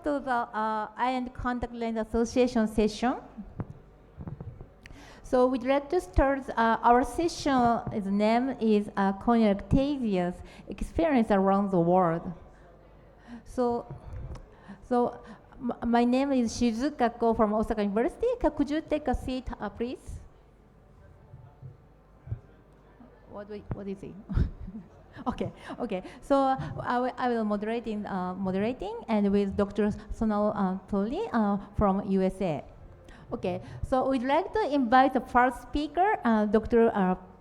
to the Eye and Contact Lens Association session. So we'd like to start our session. Its name is corneal ectasias experience around the world. So my name is Shizuka Ko from Osaka University. Could you take a seat, please? What is it? Okay. So I will moderating and with Dr. Sonal Tori from USA. Okay, so we'd like to invite the first speaker, Dr.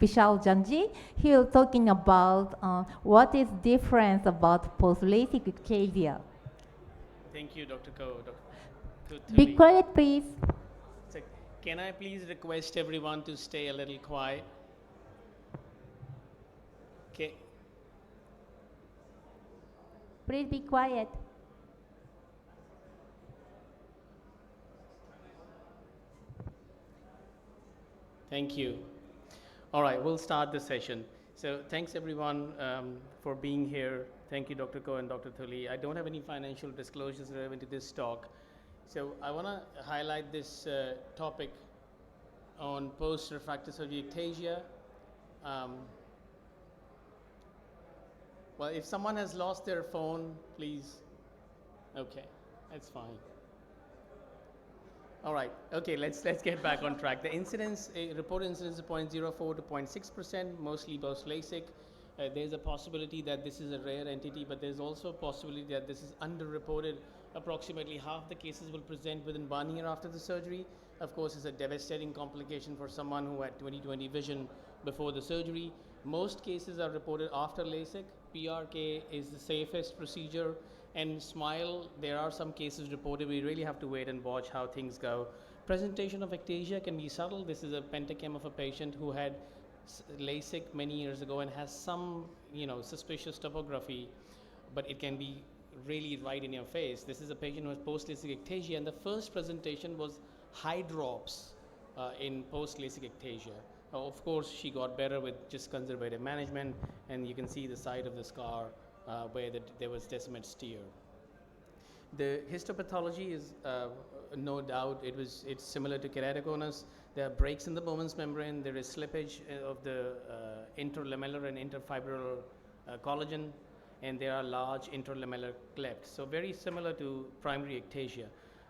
Vishal Janji. He will talking about what is difference about post-LASIK ectasia. Thank you, Dr. Ko. Be quiet, please. So, can I please request everyone to stay a little quiet? Okay. Please be quiet. Thank you. All right, we'll start the session. So thanks everyone for being here. Thank you, Dr. Ko and Dr. Thuli. I don't have any financial disclosures relevant to this talk. So I want to highlight this topic on post-refractive surgery ectasia. Well, if someone has lost their phone, please. Okay, that's fine. All right. Okay, let's get back on track. The incidence, reported incidence is 0.04 to 0.6%, mostly post-LASIK. There's a possibility that this is a rare entity, but there's also a possibility that this is underreported. Approximately half the cases will present within 1 year after the surgery. Of course, it's a devastating complication for someone who had 20/20 vision before the surgery. Most cases are reported after LASIK. PRK is the safest procedure. And SMILE, there are some cases reported. We really have to wait and watch how things go. Presentation of ectasia can be subtle. This is a pentachem of a patient who had LASIK many years ago and has some, suspicious topography, but it can be really right in your face. This is a patient who has post-LASIK ectasia, and the first presentation was high drops in post-LASIK ectasia. Of course, she got better with just conservative management, and you can see the side of the scar where there was decimate steer. The histopathology is no doubt it's similar to keratoconus. There are breaks in the Bowman's membrane. There is slippage of the interlamellar and interfibril collagen, and there are large interlamellar clefts. So very similar to primary ectasia.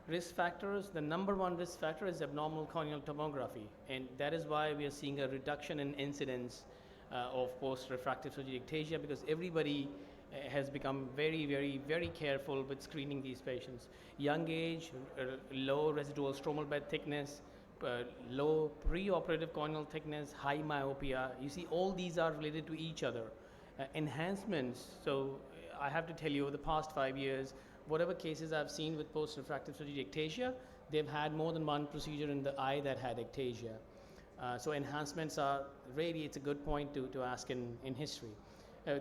Risk factors, the number one risk factor is abnormal corneal tomography, and that is why we are seeing a reduction in incidence of post-refractive surgery ectasia, because everybody has become very, very, very careful with screening these patients. Young age, low residual stromal bed thickness, low preoperative corneal thickness, high myopia. You see, all these are related to each other. Enhancements, so I have to tell you, over the past 5 years, whatever cases I've seen with post-refractive surgery ectasia, they've had more than one procedure in the eye that had ectasia. So enhancements are really, it's a good point to ask in history.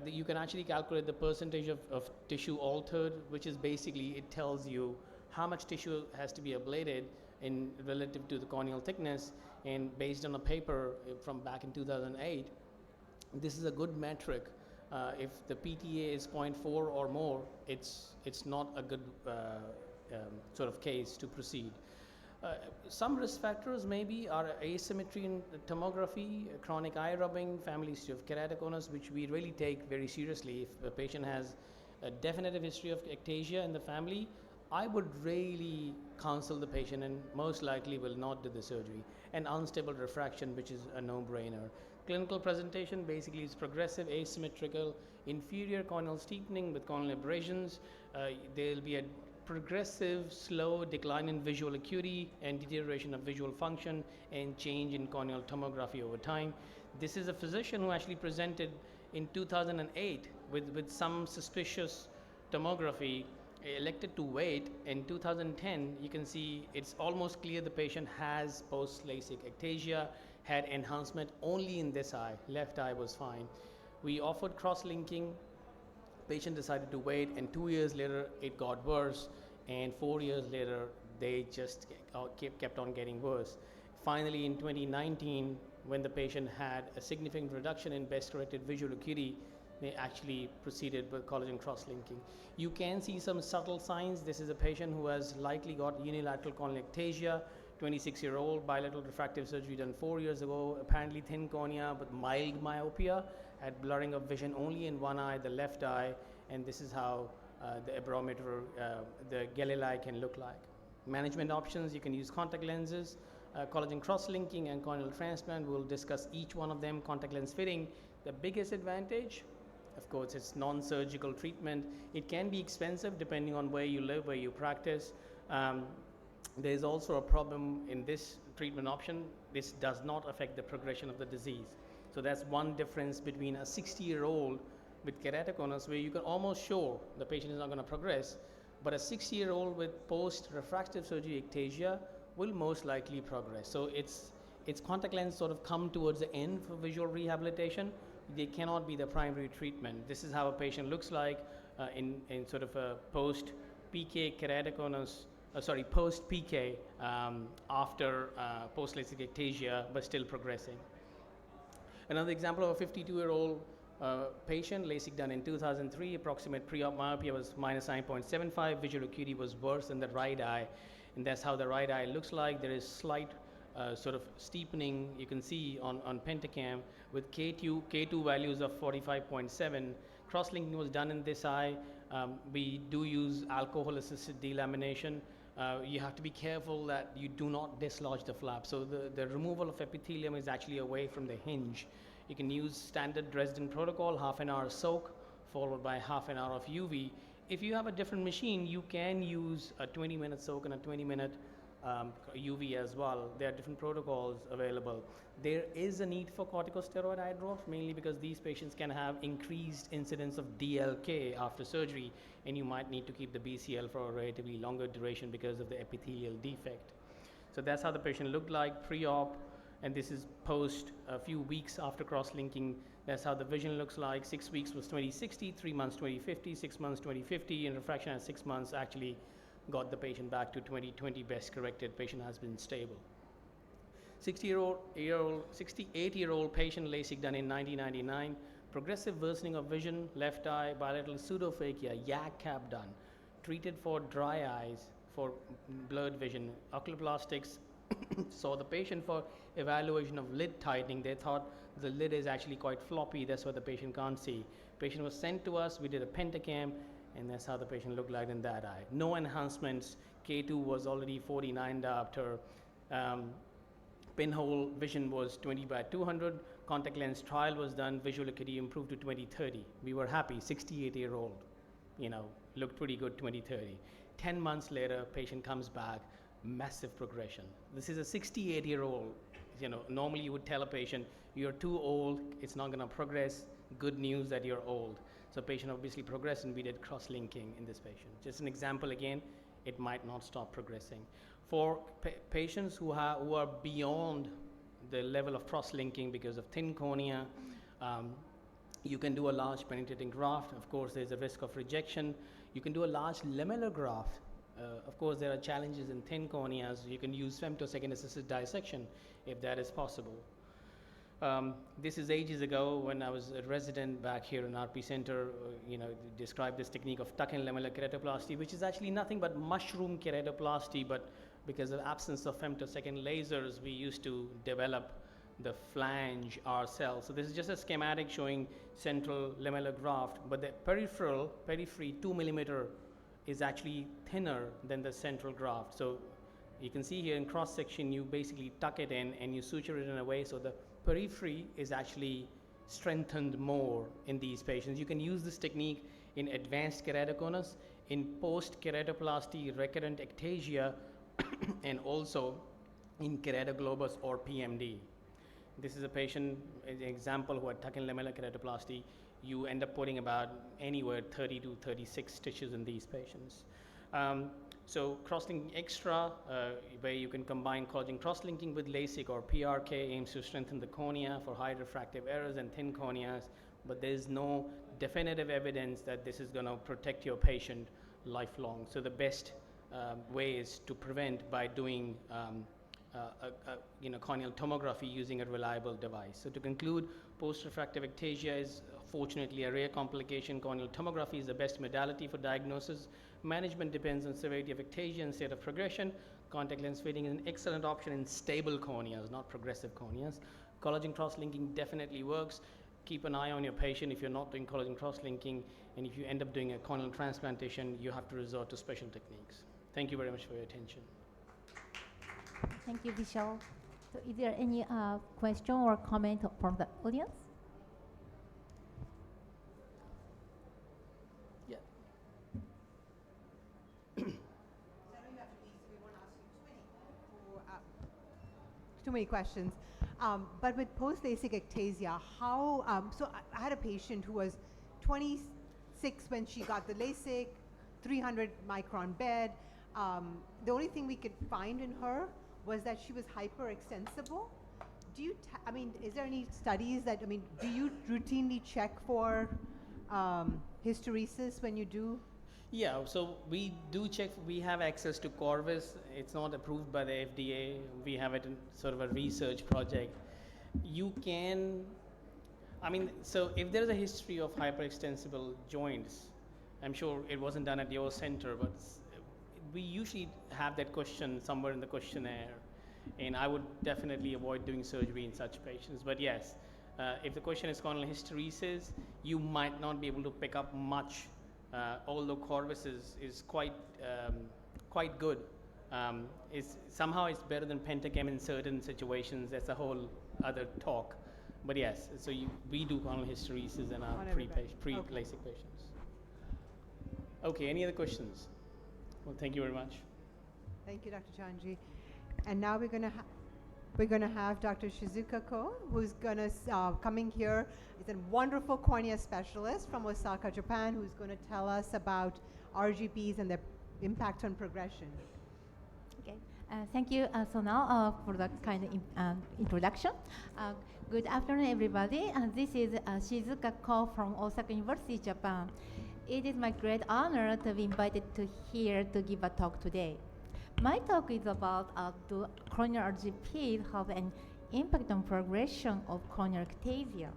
You can actually calculate the percentage of tissue altered, which is basically, it tells you how much tissue has to be ablated in relative to the corneal thickness, and based on a paper from back in 2008, this is a good metric. If the PTA is 0.4 or more, it's not a good sort of case to proceed. Some risk factors maybe are asymmetry in tomography, chronic eye rubbing, family history of keratoconus, which we really take very seriously. If a patient has a definitive history of ectasia in the family, I would really counsel the patient and most likely will not do the surgery. And unstable refraction, which is a no-brainer. Clinical presentation basically is progressive, asymmetrical, inferior corneal steepening with corneal abrasions. There will be a progressive, slow decline in visual acuity and deterioration of visual function and change in corneal tomography over time. This is a physician who actually presented in 2008 with some suspicious tomography, elected to wait. In 2010, you can see it's almost clear the patient has post-LASIK ectasia, had enhancement only in this eye, left eye was fine. We offered cross-linking. Patient decided to wait, and 2 years later it got worse, and 4 years later they just kept on getting worse. Finally, in 2019, when the patient had a significant reduction in best corrected visual acuity, they actually proceeded with collagen cross-linking. You can see some subtle signs. This is a patient who has likely got unilateral corneal ectasia, 26-year-old, bilateral refractive surgery done 4 years ago, apparently thin cornea but mild myopia, had blurring of vision only in one eye, the left eye, and this is how the barometer, the Galilei can look like. Management options, you can use contact lenses, collagen cross-linking and corneal transplant. We'll discuss each one of them. Contact lens fitting, the biggest advantage, of course, it's non-surgical treatment. It can be expensive depending on where you live, where you practice. There's also a problem in this treatment option. This does not affect the progression of the disease. So that's one difference between a 60-year-old with keratoconus, where you can almost sure the patient is not going to progress, but a 60-year-old with post-refractive surgery ectasia will most likely progress. So its contact lens sort of come towards the end for visual rehabilitation. They cannot be the primary treatment. This is how a patient looks like in sort of a post-PK keratoconus, post-PK after post-LASIK ectasia, but still progressing. Another example of a 52-year-old patient, LASIK done in 2003, approximate pre-op myopia was minus 9.75, visual acuity was worse than the right eye, and that's how the right eye looks like. There is slight sort of steepening you can see on pentacam with K2 values of 45.7. Cross-linking was done in this eye. We do use alcohol-assisted delamination. You have to be careful that you do not dislodge the flap. So the removal of epithelium is actually away from the hinge. You can use standard Dresden protocol, half an hour soak, followed by half an hour of UV. If you have a different machine, you can use a 20-minute soak and a 20-minute UV as well. There are different protocols available. There is a need for corticosteroid eye drops, mainly because these patients can have increased incidence of DLK after surgery, and you might need to keep the BCL for a relatively longer duration because of the epithelial defect. So that's how the patient looked like pre-op, and this is post a few weeks after cross-linking. That's how the vision looks like. 6 weeks was 20/60, 3 months 20/50, 6 months 20/50, and refraction at 6 months actually got the patient back to 20/20 best corrected. Patient has been stable. 68-year-old patient, LASIK done in 1999, progressive worsening of vision, left eye, bilateral pseudophakia, YAG cap done, treated for dry eyes, for blurred vision, oculoplastics. Saw the patient for evaluation of lid tightening. They thought the lid is actually quite floppy, that's why the patient can't see. Patient was sent to us, we did a pentacam, and that's how the patient looked like in that eye. No enhancements. K2 was already 49 diopter. Pinhole vision was 20/200. Contact lens trial was done. Visual acuity improved to 20/30. We were happy. 68-year-old, looked pretty good 20/30. 10 months later, patient comes back, massive progression. This is a 68-year-old. Normally you would tell a patient, you're too old, it's not going to progress. Good news that you're old. So patient obviously progressed, and we did cross-linking in this patient. Just an example again, it might not stop progressing. For patients who are beyond the level of cross-linking because of thin cornea, you can do a large penetrating graft. Of course, there's a risk of rejection. You can do a large lamellar graft. Of course, there are challenges in thin corneas. You can use femtosecond assisted dissection if that is possible. This is ages ago when I was a resident back here in RP Center, described this technique of tuck-in lamellar keratoplasty, which is actually nothing but mushroom keratoplasty, but because of absence of femtosecond lasers, we used to develop the flange ourselves. So this is just a schematic showing central lamellar graft, but the periphery 2 millimeter is actually thinner than the central graft. So you can see here in cross section, you basically tuck it in and you suture it in a way so the periphery is actually strengthened more in these patients. You can use this technique in advanced keratoconus, in post-keratoplasty recurrent ectasia, and also in keratoglobus or PMD. This is a patient, an example, who had tuck-in lamellar keratoplasty. You end up putting about anywhere 30 to 36 stitches in these patients. So cross-linking extra, where you can combine collagen cross-linking with LASIK or PRK, aims to strengthen the cornea for high refractive errors and thin corneas, but there is no definitive evidence that this is going to protect your patient lifelong. So the best way is to prevent by doing corneal tomography using a reliable device. So to conclude, post-refractive ectasia is fortunately a rare complication. Corneal tomography is the best modality for diagnosis. Management depends on severity of ectasia and state of progression. Contact lens fitting is an excellent option in stable corneas, not progressive corneas. Collagen cross-linking definitely works. Keep an eye on your patient if you're not doing collagen cross-linking, and if you end up doing a corneal transplantation, you have to resort to special techniques. Thank you very much for your attention. Thank you, Vishal. So is there any question or comment from the audience? Yeah. Too many questions. But with post-LASIK ectasia, how, so I had a patient who was 26 when she got the LASIK, 300 micron bed. The only thing we could find in her was that she was hyperextensible. Do you, I mean, is there any studies that, I mean, do you routinely check for hysteresis when you do? Yeah, so we do check, we have access to Corvus. It's not approved by the FDA. We have it in sort of a research project. You can, I mean, so if there is a history of hyperextensible joints, I'm sure it wasn't done at your center, but we usually have that question somewhere in the questionnaire, and I would definitely avoid doing surgery in such patients. But yes, if the question is corneal hysteresis, you might not be able to pick up much, although Corvus is quite good. Somehow it's better than Pentacam in certain situations. That's a whole other talk. But yes, so we do corneal hysteresis in our pre-LASIK patients. Okay, any other questions? Well, thank you very much. Thank you, Dr. Chanji. And now we're gonna have Dr. Shizuka Ko, who's gonna coming here. He's a wonderful cornea specialist from Osaka, Japan, who's gonna tell us about RGPs and their impact on progression. Okay, thank you, Sonal, for the kind of introduction. Good afternoon, everybody. This is Shizuka Ko from Osaka University, Japan. It is my great honor to be invited to here to give a talk today. My talk is about do corneal RGPs have an impact on progression of corneal ectasia.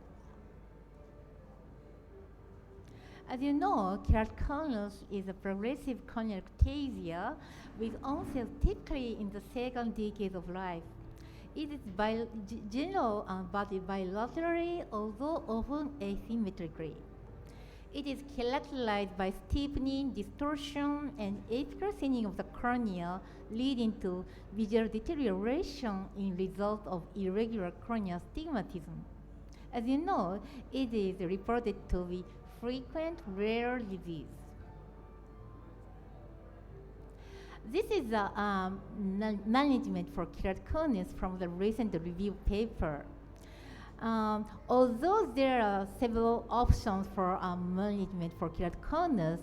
As you know, keratoconus is a progressive corneal ectasia with onset typically in the second decade of life. It is general body bilaterally, although often asymmetrically. It is characterized by steepening, distortion, and apical thinning of the cornea, leading to visual deterioration in result of irregular corneal stigmatism. As you know, it is reported to be frequent, rare disease. This is the management for keratoconus from the recent review paper. Although there are several options for management for keratoconus,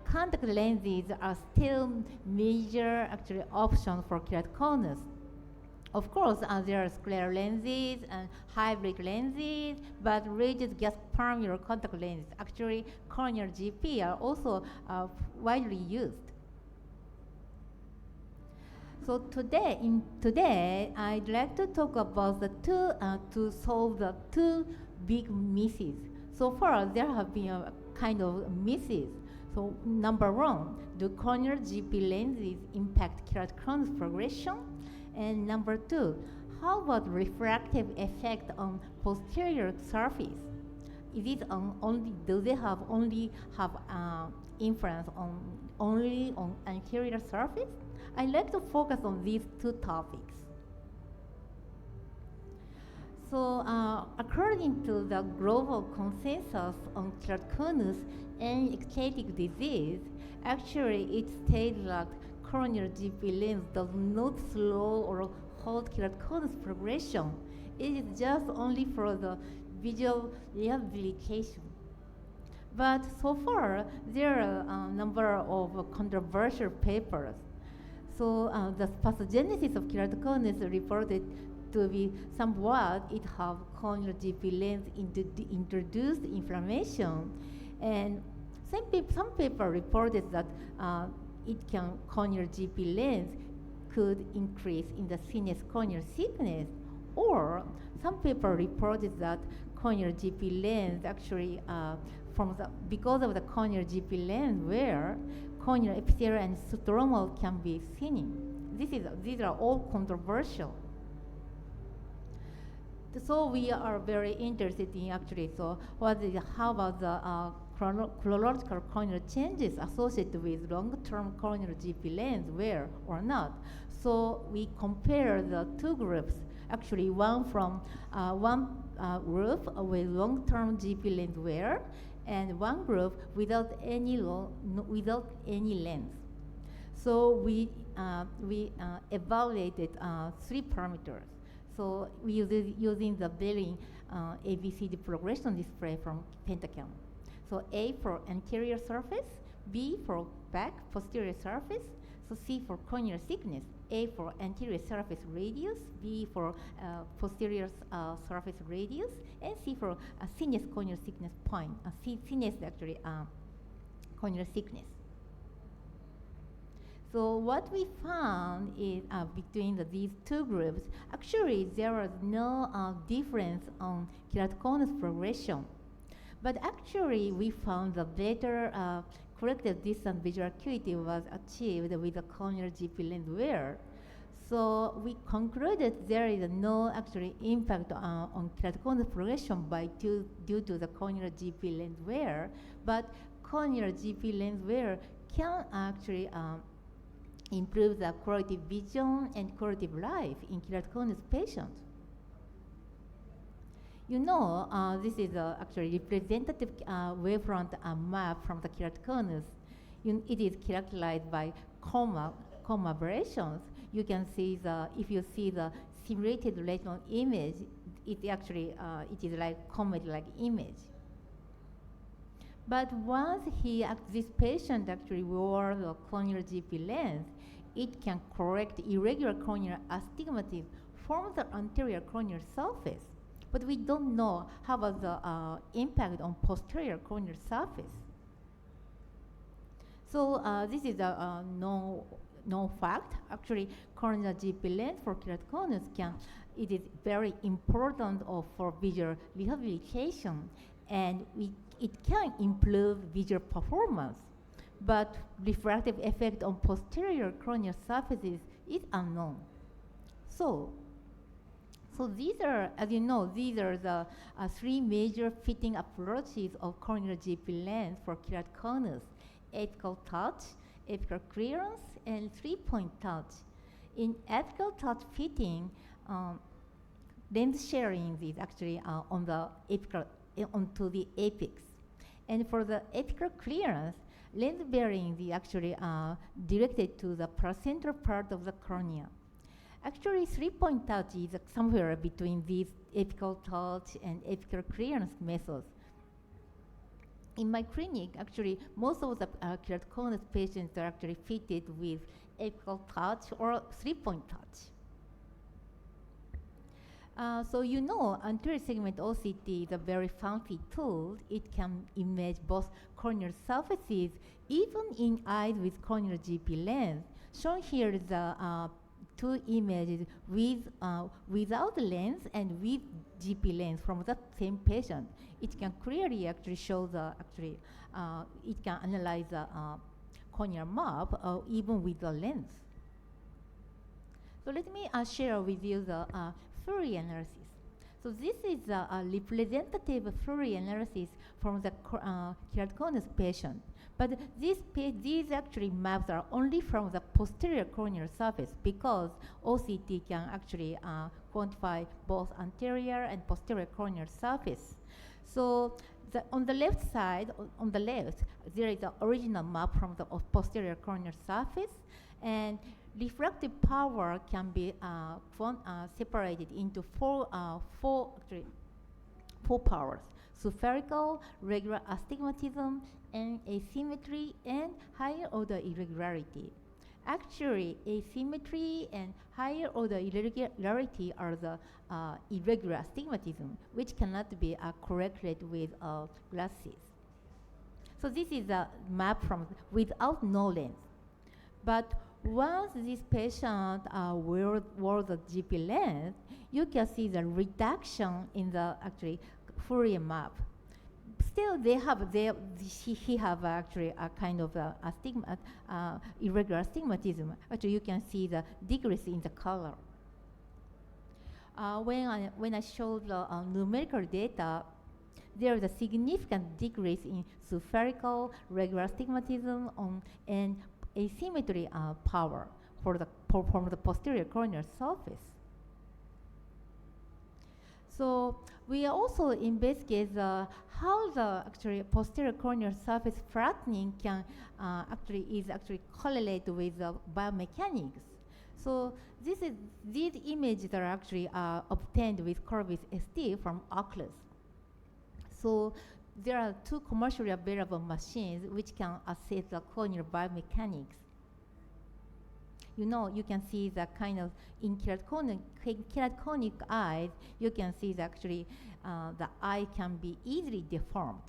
contact lenses are still major options for keratoconus. Of course, there are square lenses and hybrid lenses, but rigid gas permeable contact lenses, actually corneal GP, are also widely used. So today, I'd like to talk about the to solve the two big misses. So far, there have been a kind of misses. So number one, do corneal GP lenses impact keratoconus progression? And number two, how about refractive effect on posterior surface? Is it do they have influence on only on anterior surface? I'd like to focus on these two topics. So according to the global consensus on keratoconus and ectatic disease, actually it states that corneal GP lens does not slow or halt keratoconus progression. It is just only for the visual rehabilitation. But so far, there are a number of controversial papers. So the pathogenesis of keratoconus reported to be somewhat it have corneal GP lens introduced inflammation, and some paper reported that corneal GP lens could increase in the sinus corneal thickness, or some paper reported that corneal GP lens actually because of the corneal GP lens wear, corneal epithelial and stromal can be thinning. These are all controversial. So we are very interested in actually, so how about the chronological corneal changes associated with long-term corneal GP lens wear or not? So we compare the two groups. Actually, one group with long-term GP lens wear, and one group without any lens. So we evaluated 3 parameters. So we using the Behring ABCD progression display from Pentacam. So A for anterior surface, B for back posterior surface, so C for corneal thickness, A for anterior surface radius, B for posterior surface radius, and C for thinnest corneal thickness point. Thinnest actually corneal thickness. So what we found is between these two groups, actually there was no difference on keratoconus progression. But actually we found the better corrected distance visual acuity was achieved with the corneal GP lens wear. So we concluded there is no actually impact on keratoconus progression due to the corneal GP lens wear, but corneal GP lens wear can actually improve the quality of vision and quality of life in keratoconus patients. You know, this is actually representative wavefront map from the keratoconus. It is characterized by coma aberrations. You can see if you see the simulated retinal image, it actually it is like comet-like image. But once this patient actually wore the corneal GP lens, it can correct irregular corneal astigmatism from the anterior corneal surface. But we don't know how about the impact on posterior corneal surface. So this is a known fact. Actually, corneal GP lens for keratoconus it is very important for visual rehabilitation, and it can improve visual performance. But refractive effect on posterior corneal surfaces is unknown. So these are, as you know, these are the 3 major fitting approaches of corneal GP lens for keratoconus: apical touch, apical clearance, and 3-point touch. In apical touch fitting, lens sharing is actually onto the apex. And for the apical clearance, lens bearing is actually directed to the placentral part of the cornea. Actually, 3-point touch is somewhere between these apical touch and apical clearance methods. In my clinic, actually, most of the keratoconus patients are actually fitted with apical touch or 3-point touch. So you know, anterior segment OCT is a very fancy tool. It can image both corneal surfaces, even in eyes with corneal GP lens. Shown here is the 2 images without lens and with GP lens from the same patient. It can clearly actually show it can analyze the corneal map even with the lens. So let me share with you the Fourier analysis. So this is a representative Fourier analysis from the keratoconus patient. But these actually maps are only from the posterior corneal surface, because OCT can actually quantify both anterior and posterior corneal surface. So on the left side, on the left, there is the original map from the posterior corneal surface, and refractive power can be separated into four powers: spherical, regular astigmatism, and asymmetry, and higher order irregularity. Actually, asymmetry and higher order irregularity are the irregular astigmatism, which cannot be corrected with glasses. So this is a map from without no lens. But once this patient wore the GP lens, you can see the reduction in the Fourier map. Still, he have actually a kind of irregular astigmatism. Actually, you can see the decrease in the color. When I show the numerical data, there is a significant decrease in spherical regular astigmatism and asymmetry power from the posterior corneal surface. So we also investigate how the actually posterior corneal surface flattening can is correlated with biomechanics. So these images are actually obtained with Corvis ST from Oculus. So there are two commercially available machines which can assess the corneal biomechanics. You can see the kind of in keratoconic eyes, you can see that actually the eye can be easily deformed.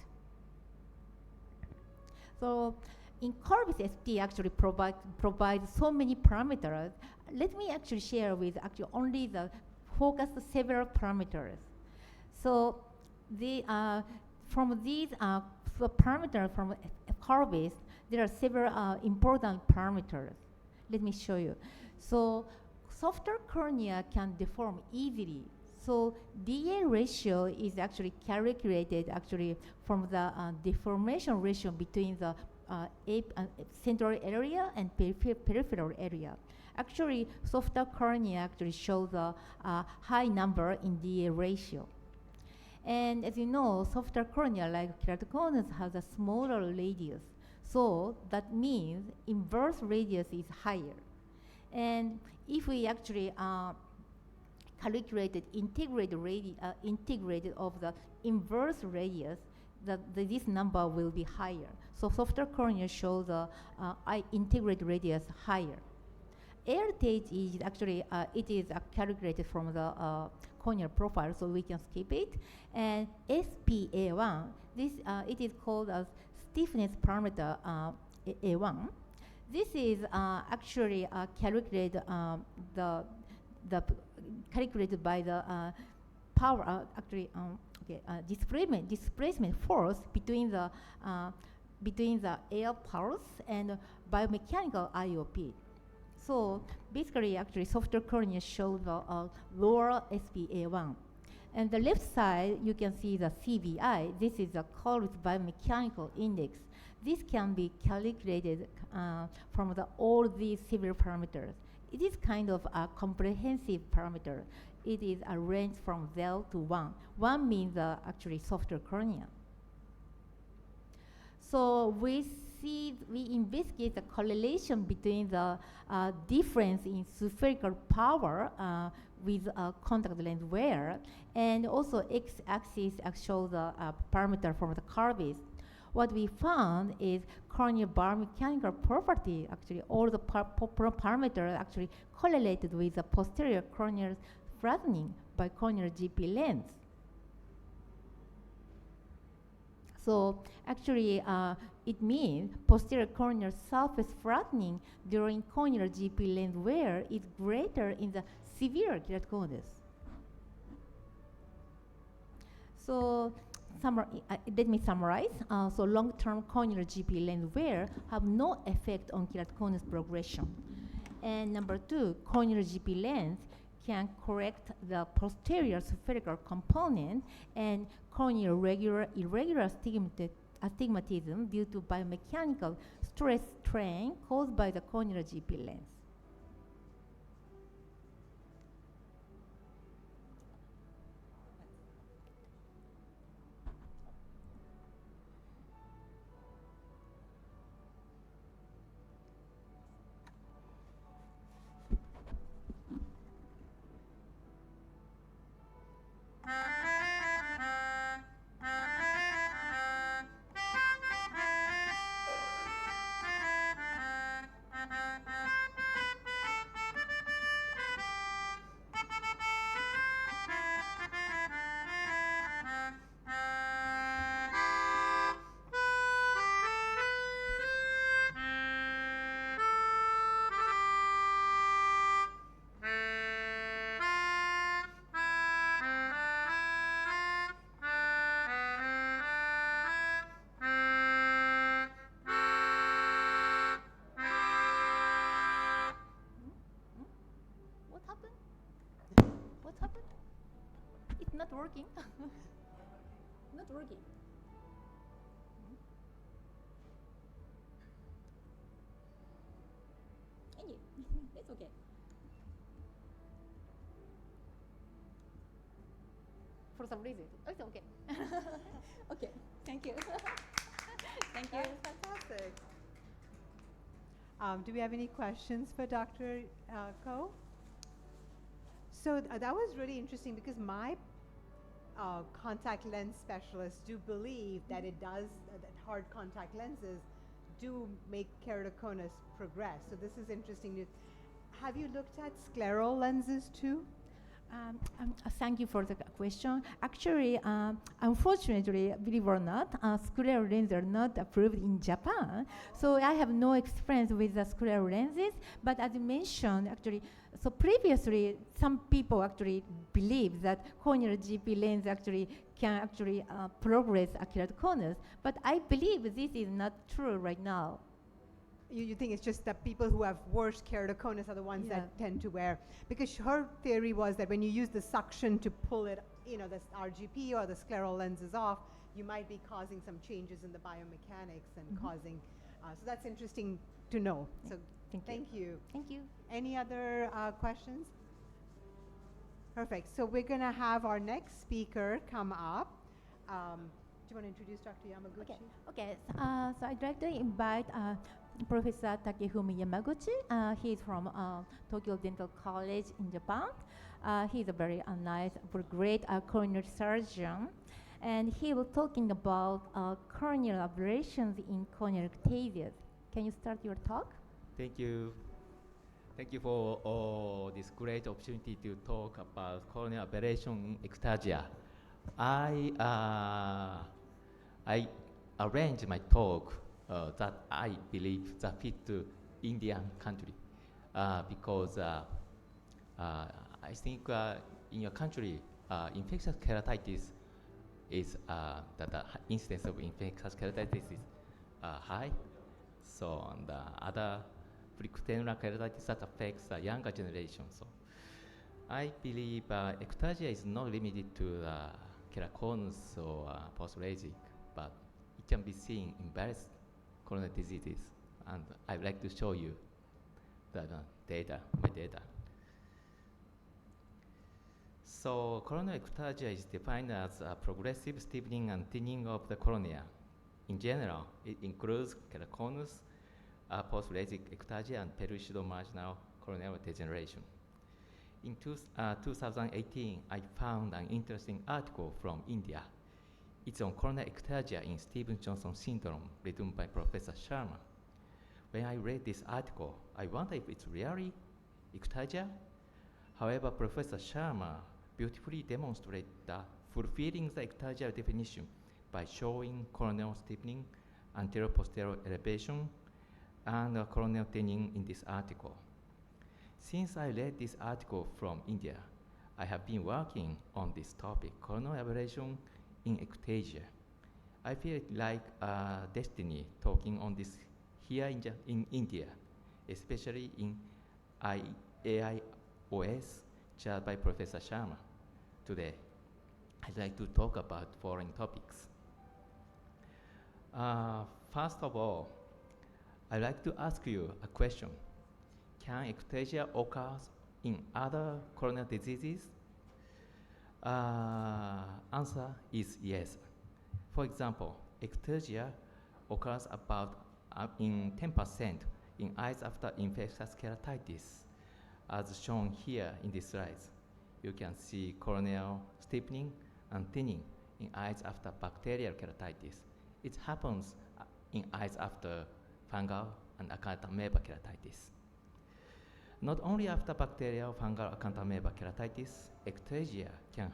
So in Corvis ST actually provides so many parameters. Let me actually share with actually only the focus several parameters. So from these parameters from Corvis, there are several important parameters. Let me show you. So softer cornea can deform easily. So DA ratio is actually calculated from the deformation ratio between the central area and peripheral area. Actually, softer cornea actually shows a high number in DA ratio. And as you know, softer cornea like keratoconus has a smaller radius. So that means inverse radius is higher. And if we actually calculated integrated of the inverse radius, this number will be higher. So softer cornea shows the integrated radius higher. AirTage is actually it is calculated from the corneal profile, so we can skip it. And SPA1, this it is called as stiffness parameter A1. This is actually calculated calculated by the power displacement force between the air pulse and biomechanical IOP. So basically, actually, softer cornea shows the lower SPA1. And the left side, you can see the CBI. This is the Corvis biomechanical index. This can be calculated from all these several parameters. It is kind of a comprehensive parameter. It is a range from 0 to 1. 1 means actually softer cornea. So we investigate the correlation between the difference in spherical power with contact lens wear, and also x-axis shows the parameter from the Corvis. What we found is corneal biomechanical property, actually all the parameters actually correlated with the posterior corneal flattening by corneal GP lens. So actually, it means posterior corneal surface flattening during corneal GP lens wear is greater in the severe keratoconus. So let me summarize. So long-term corneal GP lens wear have no effect on keratoconus progression. And number 2, corneal GP lens can correct the posterior spherical component and corneal irregular astigmatism due to biomechanical stress strain caused by the corneal GP lens. happened? It's not working. Not working. Thank you. It's okay. For some reason, it's okay. Okay, thank you. Thank you. That's fantastic. Do we have any questions for Dr. Ko? So that was really interesting because my contact lens specialists do believe that it does, that hard contact lenses do make keratoconus progress. So this is interesting news. Have you looked at scleral lenses too? Thank you for the question. Actually, unfortunately, believe it or not, scleral lenses are not approved in Japan. So I have no experience with the scleral lenses. But as you mentioned, actually, so previously, some people actually believe that corneal GP lens actually can actually progress keratoconus. But I believe this is not true right now. You think it's just that people who have worse keratoconus are the ones Yeah. that tend to wear? Because her theory was that when you use the suction to pull it, the RGP or the scleral lenses off, you might be causing some changes in the biomechanics and causing. So that's interesting to know. So Thank you. you. Thank you. Any other questions? Perfect. So we're going to have our next speaker come up. Do you want to introduce Dr. Yamaguchi? Okay. So I'd like to invite Professor Takefumi Yamaguchi. He's from Tokyo Dental College in Japan. He's a very nice, great corneal surgeon. And he will talking about corneal aberrations in corneal ectasias. Can you start your talk? Thank you. Thank you for this great opportunity to talk about corneal aberration in ectasia. I arranged my talk that I believe that fit to Indian country because I think in your country infectious keratitis is the incidence of infectious keratitis is high. So the other precursor keratitis that affects the younger generation. So I believe ectasia is not limited to keratoconus or post-LASIK, but it can be seen in various corneal diseases. And I'd like to show you the my data. So corneal ectasia is defined as a progressive stiffening and thinning of the cornea. In general, it includes keratoconus, post-LASIK ectasia, and peripseudo-marginal corneal degeneration. In 2018, I found an interesting article from India. It's on corneal ectasia in Stevens-Johnson syndrome, written by Professor Sharma. When I read this article, I wonder if it's really ectasia. However, Professor Sharma beautifully demonstrated fulfilling the ectasia definition by showing corneal stiffening, anterior-posterior elevation, and corneal thinning in this article. Since I read this article from India, I have been working on this topic, corneal aberration in ectasia. I feel like destiny talking on this here in India, especially in AIOS chaired by Professor Sharma. Today, I'd like to talk about following topics. First of all, I'd like to ask you a question. Can ectasia occur in other corneal diseases? Answer is yes. For example, ectasia occurs about in 10% in eyes after infectious keratitis. As shown here in these slides, you can see corneal stiffening and thinning in eyes after bacterial keratitis. It happens in eyes after fungal and acanthamoeba keratitis. Not only after bacterial, fungal, acanthamoeba keratitis, ectasia can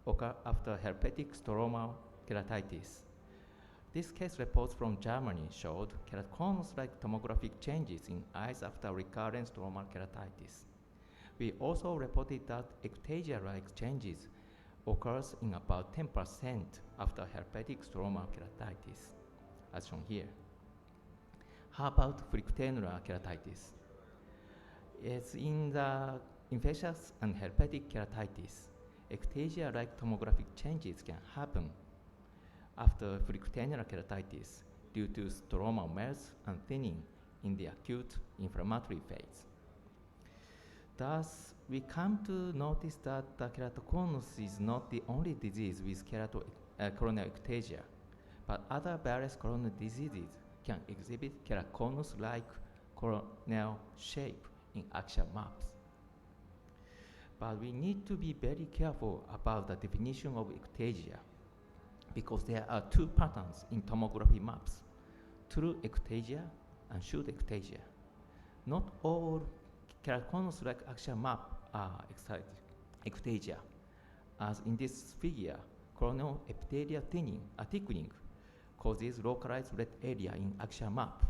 occur after herpetic stromal keratitis. This case reports from Germany showed keratoconus-like tomographic changes in eyes after recurrent stromal keratitis. We also reported that ectasia-like changes occurs in about 10% after herpetic stromal keratitis, as shown here. How about frequentenular keratitis? It's in the infectious and herpetic keratitis, ectasia-like tomographic changes can happen after percutaneous keratitis due to stromal melts and thinning in the acute inflammatory phase. Thus, we come to notice that keratoconus is not the only disease with corneal ectasia, but other various corneal diseases can exhibit keratoconus-like corneal shape in axial maps. But we need to be very careful about the definition of ectasia because there are two patterns in tomography maps, true ectasia and pseudoectasia. Not all keratoconus-like axial map are ectasia. As in this figure, corneal epithelial thinning, thickening, causes localized red area in axial map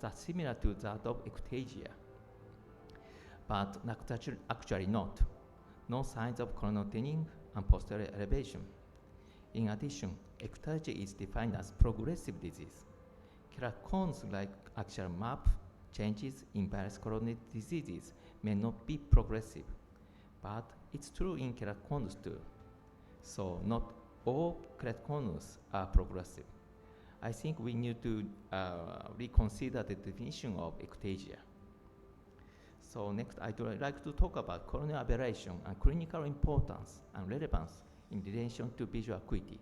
that's similar to that of ectasia, but actually not. No signs of corneal thinning and posterior elevation. In addition, ectasia is defined as progressive disease. Keratoconus-like axial map changes in various corneal diseases may not be progressive, but it's true in keratoconus too. So not all keratoconus are progressive. I think we need to reconsider the definition of ectasia. So next, I'd like to talk about corneal aberration and clinical importance and relevance in relation to visual acuity.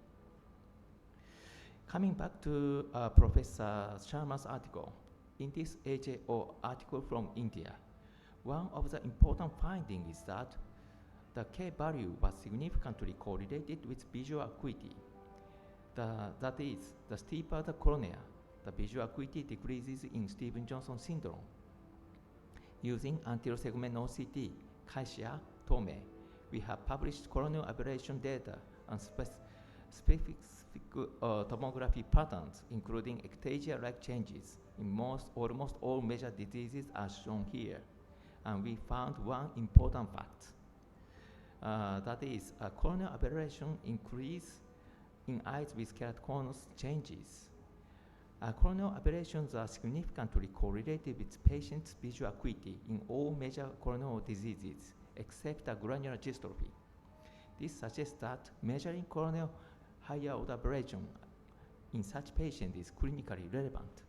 Coming back to Professor Sharma's article, in this AJO article from India, one of the important findings is that the K value was significantly correlated with visual acuity. That is, the steeper the cornea, the visual acuity decreases in Stevens-Johnson syndrome. Using anterior segment OCT, Kaisia, Tome, we have published corneal aberration data and specific tomography patterns, including ectasia-like changes in almost all major diseases as shown here. And we found one important fact. That is, corneal aberration increase in eyes with keratoconus changes. Corneal aberrations are significantly correlated with patients' visual acuity in all major corneal diseases except granular dystrophy. This suggests that measuring corneal higher order aberration in such patients is clinically relevant.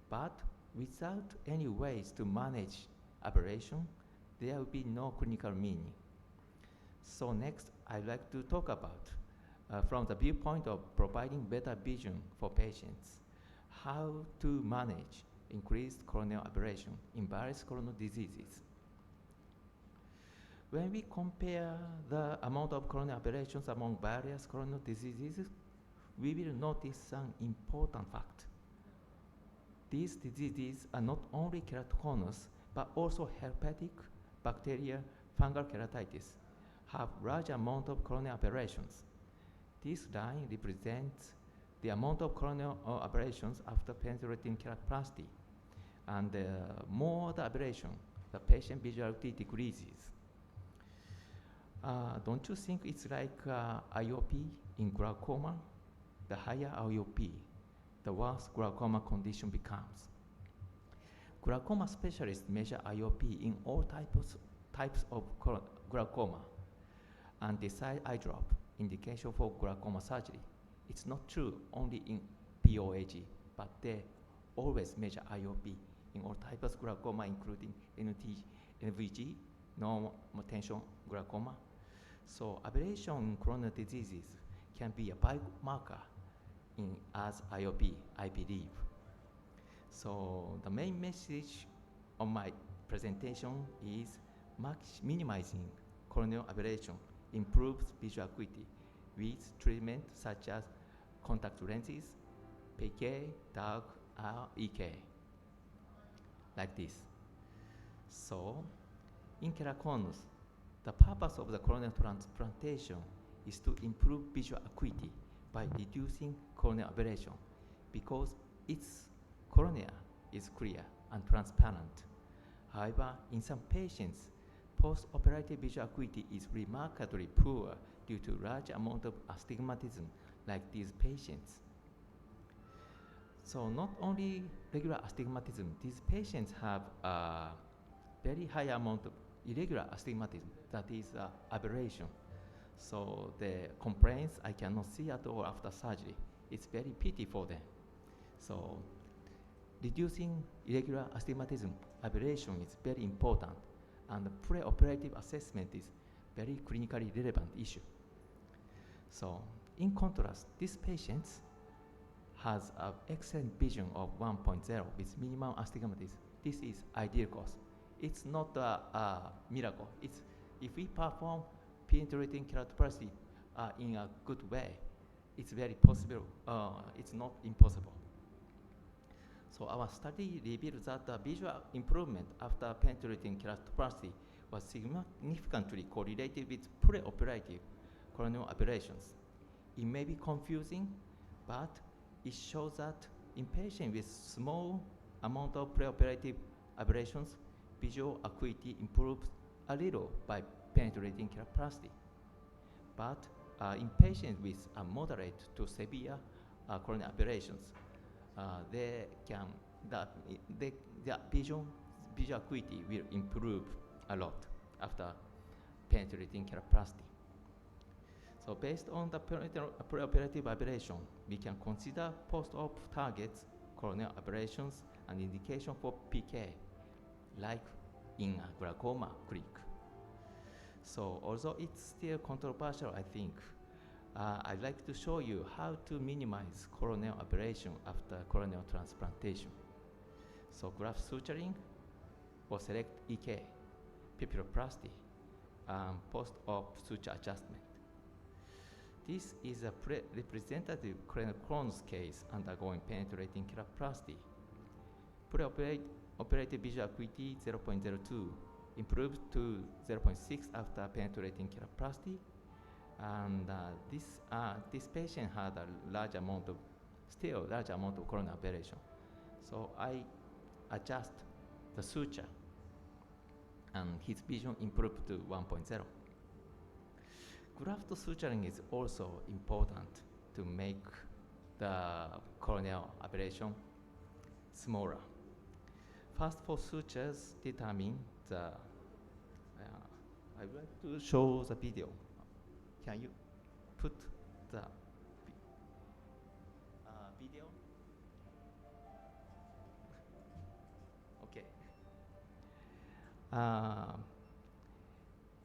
But without any ways to manage aberration, there will be no clinical meaning. So next, I'd like to talk about, from the viewpoint of providing better vision for patients, how to manage increased corneal aberration in various corneal diseases. When we compare the amount of corneal aberrations among various corneal diseases, we will notice an important fact. These diseases are not only keratoconus, but also herpetic, bacterial, fungal keratitis, have large amount of corneal aberrations. This line represents the amount of corneal aberrations after penetrating keratoplasty. And the more the aberration, the patient visuality decreases. Don't you think it's like IOP in glaucoma? The higher IOP, the worse glaucoma condition becomes. Glaucoma specialists measure IOP in all types of glaucoma and decide eye drop indication for glaucoma surgery. It's not true only in POAG, but they always measure IOP in all types of glaucoma, including NVG, non-tension glaucoma. So aberration in corneal diseases can be a biomarker as IOP, I believe. So the main message of my presentation is minimizing corneal aberration improves visual acuity with treatment such as contact lenses, PK, DAG, EK, like this. So in keratoconus, the purpose of the corneal transplantation is to improve visual acuity by reducing corneal aberration because its cornea is clear and transparent. However, in some patients, post-operative visual acuity is remarkably poor due to large amount of astigmatism like these patients. So not only regular astigmatism, these patients have a very high amount of irregular astigmatism, that is aberration. So the complaints I cannot see at all after surgery. It's very pity for them. So reducing irregular astigmatism aberration is very important, and the pre-operative assessment is very clinically relevant issue. So in contrast, this patient has an excellent vision of 1.0 with minimum astigmatism. This is ideal course. It's not a miracle. It's if we perform penetrating keratoplasty in a good way, it's very possible. It's not impossible. So our study revealed that the visual improvement after penetrating keratoplasty was significantly correlated with pre-operative corneal aberrations. It may be confusing, but it shows that in patients with small amount of preoperative aberrations, visual acuity improves a little by penetrating keratoplasty. But in patients with moderate to severe corneal aberrations, their visual acuity will improve a lot after penetrating keratoplasty. So based on the preoperative aberration, we can consider post-op targets, corneal aberrations, and indication for PK, like in glaucoma clinic. So although it's still controversial, I think, I'd like to show you how to minimize corneal aberration after corneal transplantation. So graft suturing or select EK, pupilloplasty, post-op suture adjustment. This is a representative Crohn's case undergoing penetrating keratoplasty. Pre-operative visual acuity 0.02, improved to 0.6 after penetrating keratoplasty. And this patient had a large amount of corneal aberration. So I adjust the suture, and his vision improved to 1.0. Graft suturing is also important to make the corneal aberration smaller. First, for sutures determine the. I would like to show the video. Can you put the video? Okay.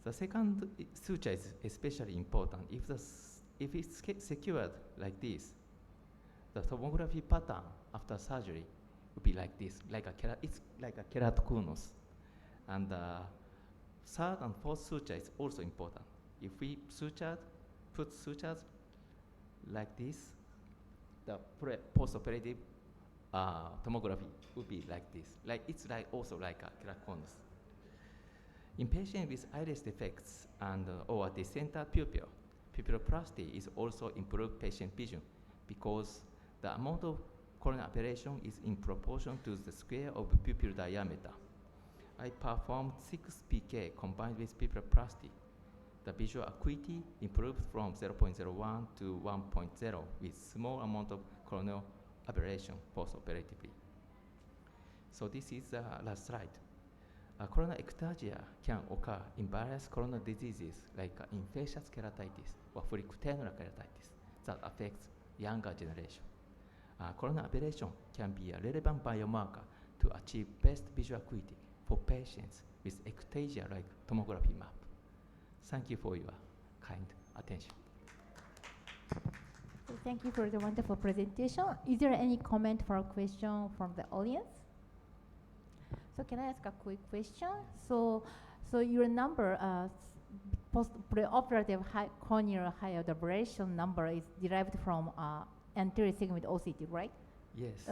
The second suture is especially important. If it's secured like this, the tomography pattern after surgery would be like this, it's like a keratoconus. And third and fourth suture is also important. If we put sutures like this, the post-operative tomography would be like this. It's also like a keratoconus. In patients with iris defects and or decentered pupil, pupilloplasty is also improved patient vision because the amount of corneal aberration is in proportion to the square of the pupil diameter. I performed 6 PK combined with pupilloplasty. The visual acuity improved from 0.01 to 1.0 with small amount of corneal aberration post-operatively. So this is the last slide. Corneal ectasia can occur in various corneal diseases like infectious keratitis or folicular keratitis that affects younger generation. Corneal aberration can be a relevant biomarker to achieve best visual acuity for patients with ectasia like tomography map. Thank you for your kind attention. So thank you for the wonderful presentation. Is there any comment or question from the audience? So can I ask a quick question? So your number, post-preoperative corneal high aberration number is derived from anterior segment OCT, right? Yes.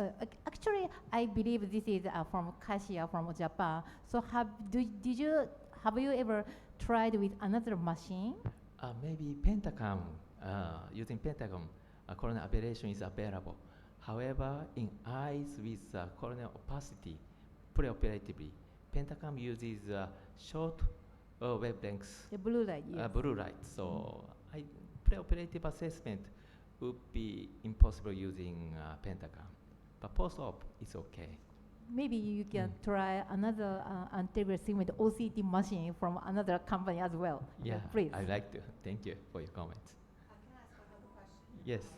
Actually, I believe this is from Kasia from Japan. So have you ever tried with another machine? Maybe Pentacam, using Pentacam, corneal aberration is available. However, in eyes with corneal opacity, preoperatively, Pentacam uses short wavelengths. The blue light, yes. Blue light. So preoperative assessment would be impossible using Pentacam. But post-op is okay. maybe you can try another anterior segment OCT machine from another company as well. Yeah, Please. I'd like to. Thank you for your comments. Can I ask another question? Yes.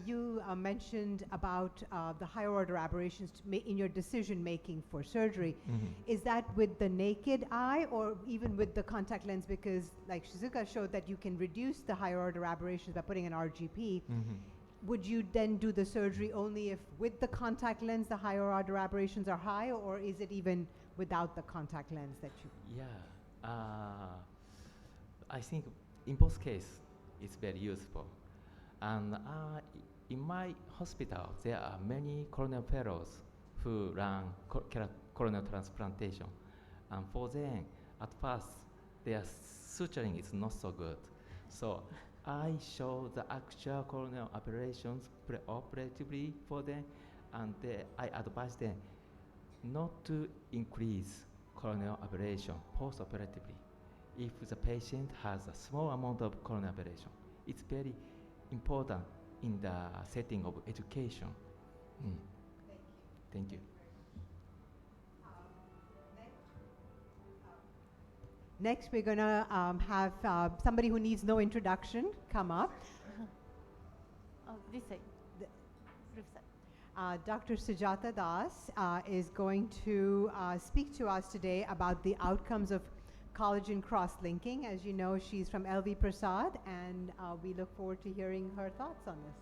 You mentioned about the higher order aberrations in your decision making for surgery. Mhm. Is that with the naked eye or even with the contact lens? Because, like Shizuka showed, that you can reduce the higher order aberrations by putting an RGP. Mhm. Would you then do the surgery only if with the contact lens the higher order aberrations are high, or is it even without the contact lens that you? Yeah, I think in both cases it's very useful. And in my hospital, there are many corneal fellows who run corneal transplantation. And for them, at first, their suturing is not so good. So I show the actual corneal operations preoperatively for them, and I advise them not to increase corneal aberration post-operatively if the patient has a small amount of corneal aberration. It's very important in the setting of education. Mm. Thank you. Next, we're going to have somebody who needs no introduction come up. This side. The- Left side. Dr. Sujata Das is going to speak to us today about the outcomes of collagen cross-linking. As you know, she's from LV Prasad, and we look forward to hearing her thoughts on this.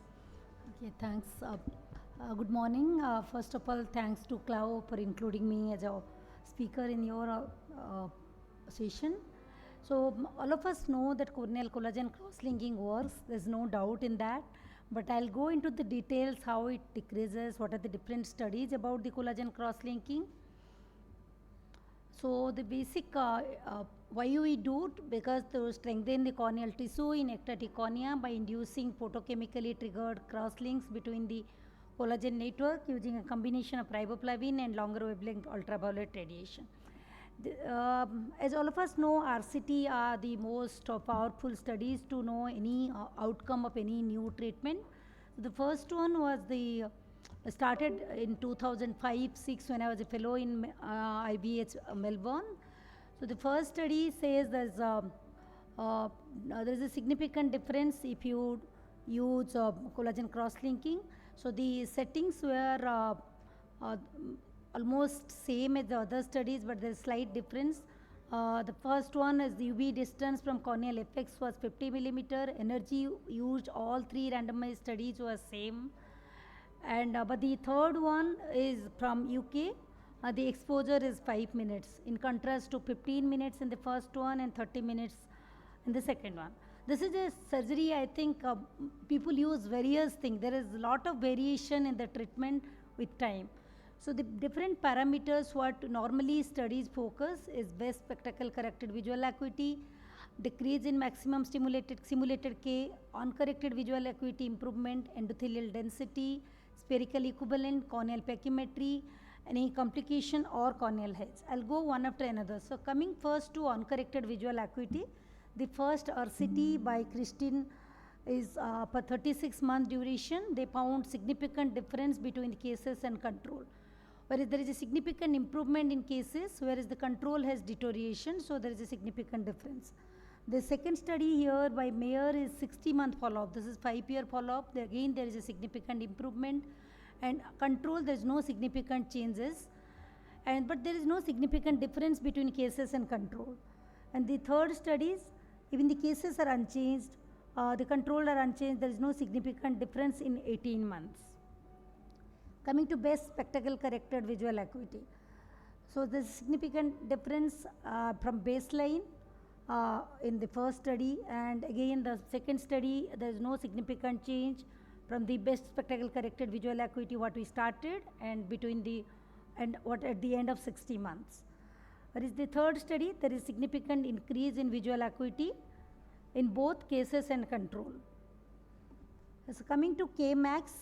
Okay, thanks. Good morning. First of all, thanks to Clau for including me as a speaker in your session. So all of us know that corneal collagen cross-linking works. There's no doubt in that. But I'll go into the details, how it decreases, what are the different studies about the collagen cross-linking. So the basic, why we do it? Because to strengthen the corneal tissue in ectatic cornea by inducing photochemically triggered cross-links between the collagen network using a combination of riboflavin and longer wavelength ultraviolet radiation. As all of us know, RCT are the most powerful studies to know any outcome of any new treatment. The first one was the started in 2005-06 when I was a fellow in IBH Melbourne. So the first study says there's a significant difference if you use collagen cross-linking. So the settings were almost same as the other studies, but there's slight difference. The first one is the UV distance from corneal apex was 50 millimeter. Energy used, all three randomized studies were same. And but the third one is from UK. The exposure is 5 minutes in contrast to 15 minutes in the first one and 30 minutes in the second one. This is a surgery, I think people use various things. There is a lot of variation in the treatment with time. So the different parameters what normally studies focus is best spectacle corrected visual acuity, decrease in maximum simulated K, uncorrected visual acuity improvement, endothelial density, spherical equivalent, corneal pachymetry, any complication or corneal heads. I'll go one after another. So coming first to uncorrected visual acuity, the first RCT by Christine is per 36 month duration. They found significant difference between the cases and control. Whereas there is a significant improvement in cases, whereas the control has deterioration, so there is a significant difference. The second study here by Mayer is 60-month follow-up. This is 5-year follow-up. Again, there is a significant improvement. And control, there is no significant changes. But there is no significant difference between cases and control. And the third studies, even the cases are unchanged, the control are unchanged, there is no significant difference in 18 months. Coming to best spectacle corrected visual acuity. So there's significant difference from baseline in the first study, and again the second study there is no significant change from the best spectacle corrected visual acuity what we started and between the and what at the end of 60 months. Whereas the third study there is significant increase in visual acuity in both cases and control. So coming to Kmax,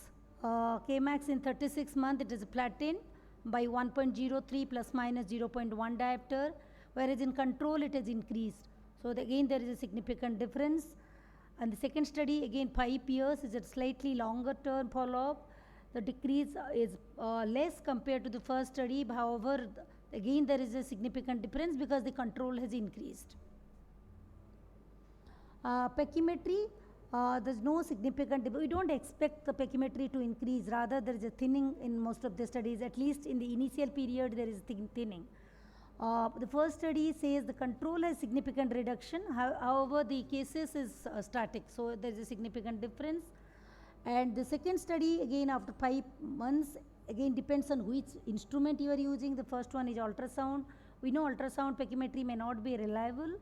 Kmax in 36 months it is flattened by 1.03 plus minus 0.1 diopter, whereas in control it has increased. So again there is a significant difference. And the second study again 5 years is a slightly longer term follow-up. the decrease is less compared to the first study. However, again there is a significant difference because the control has increased. Pachymetry, there's no significant, we don't expect the pachymetry to increase, rather there is a thinning in most of the studies, at least in the initial period there is thinning. The first study says the control has significant reduction, however the cases is static, so there is a significant difference. And the second study, again after 5 months, again depends on which instrument you are using. The first one is ultrasound. We know ultrasound pachymetry may not be reliable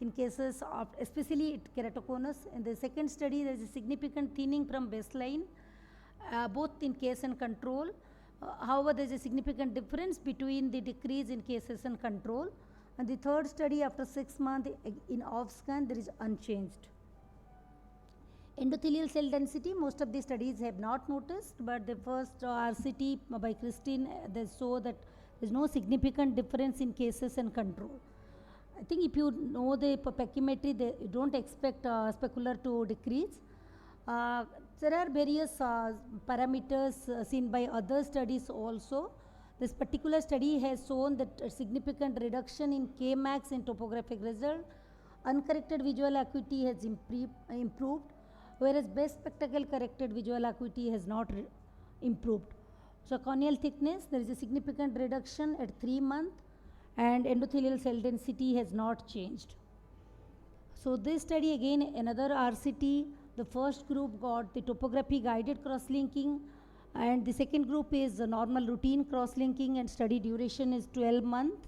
in cases of, especially keratoconus. In the second study, there is a significant thinning from baseline, both in case and control. However, there is a significant difference between the decrease in cases and control. And the third study, after 6 months in off scan, there is unchanged. Endothelial cell density, most of the studies have not noticed, but the first RCT by Christine, they show that there is no significant difference in cases and control. I think if you know the pachymetry, you don't expect specular to decrease. There are various parameters seen by other studies also. This particular study has shown that a significant reduction in Kmax in topographic result. Uncorrected visual acuity has improved, whereas best spectacle corrected visual acuity has not improved. So corneal thickness, there is a significant reduction at 3 months, and endothelial cell density has not changed. So this study, again another RCT, the first group got the topography guided cross-linking, and the second group is the normal routine cross-linking, and study duration is 12 months.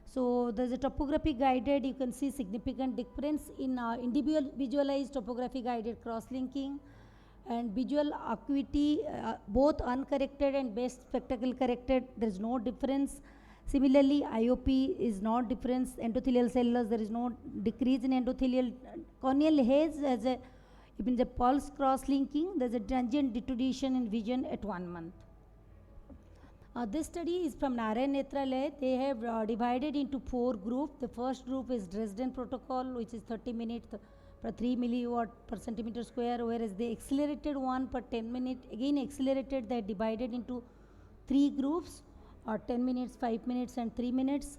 So there's a topography guided, you can see significant difference in individualized topography guided cross-linking, and visual acuity, both uncorrected and best spectacle corrected, there is no difference. Similarly, IOP is not difference. Endothelial cellulose, there is no decrease in endothelial. Corneal haze has a, in the pulse cross-linking, there is a transient deterioration in vision at 1 month. This study is from Narayan Netralaya. They have divided into 4 groups. The first group is Dresden protocol, which is 30 minutes per 3 milliwatt per centimeter square, whereas the accelerated one per 10 minutes, again accelerated, they are divided into 3 groups, 10 minutes, 5 minutes and 3 minutes.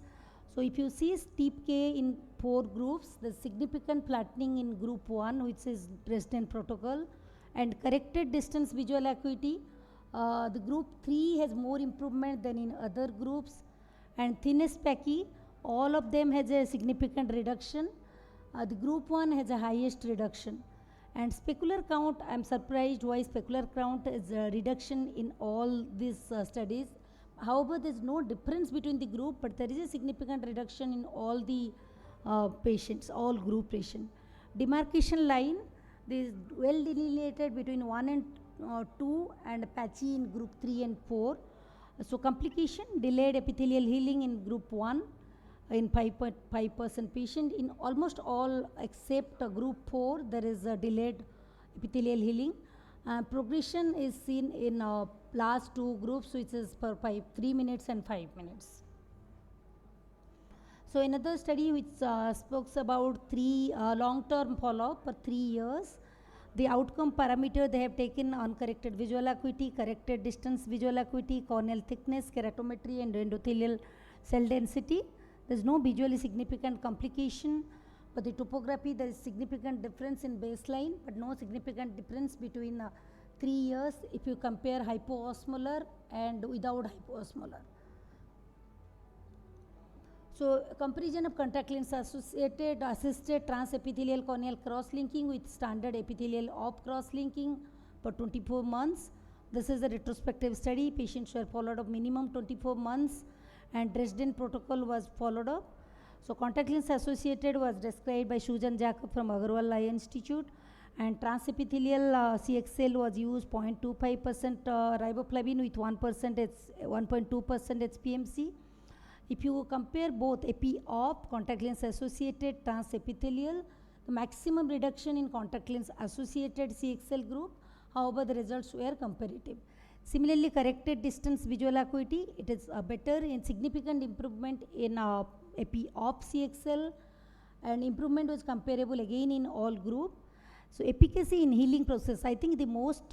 So if you see steep K in 4 groups, the significant flattening in group 1, which is Dresden protocol, and corrected distance visual acuity. The group 3 has more improvement than in other groups, and thinnest pachy, all of them has a significant reduction. The group 1 has a highest reduction. And specular count, I am surprised why specular count is a reduction in all these studies. However, there is no difference between the group, but there is a significant reduction in all the patients, all group patients. Demarcation line, this is well delineated between 1 and 2 and patchy in group 3 and 4. So complication, delayed epithelial healing in group 1 in 5% patient. In almost all except group 4, there is a delayed epithelial healing. Progression is seen in last 2 groups, which is per 3 minutes and 5 minutes. So another study which spoke about 3 long-term follow-up for 3 years. The outcome parameter they have taken uncorrected visual acuity, corrected distance visual acuity, corneal thickness, keratometry and endothelial cell density. There is no visually significant complication, but the topography there is significant difference in baseline, but no significant difference between 3 years if you compare hypoosmolar and without hypoosmolar. So comparison of contact lens associated assisted transepithelial corneal cross-linking with standard epithelial op cross-linking for 24 months. This is a retrospective study. Patients were followed up minimum 24 months and Dresden protocol was followed up. So contact lens associated was described by Susan Jacob from Agarwal Eye Institute, and transepithelial CXL was used 0.25% riboflavin with 1.2% HPMC. If you compare both epi-op, contact lens associated, transepithelial, the maximum reduction in contact lens associated CXL group, however the results were comparative. Similarly, corrected distance visual acuity, it is better in significant improvement in epi-op CXL, and improvement was comparable again in all group. So efficacy in healing process, I think the most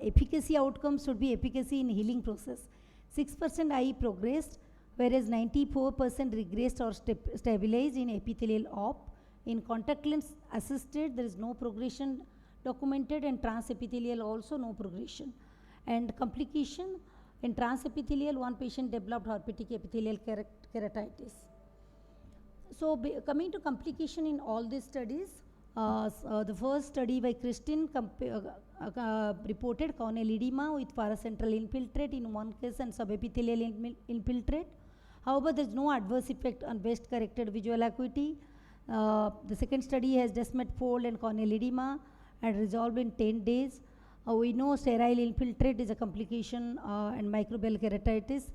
efficacy outcome should be efficacy in healing process. 6% eye progressed, whereas 94% regressed or stabilized in epithelial op. In contact lens assisted, there is no progression documented, and transepithelial also no progression. And complication, in transepithelial, one patient developed herpetic epithelial keratitis. So coming to complication in all these studies, the first study by Christine reported corneal edema with paracentral infiltrate in one case and subepithelial infiltrate. However, there is no adverse effect on best corrected visual acuity. The second study has descemet fold and corneal edema and resolved in 10 days. We know sterile infiltrate is a complication and microbial keratitis,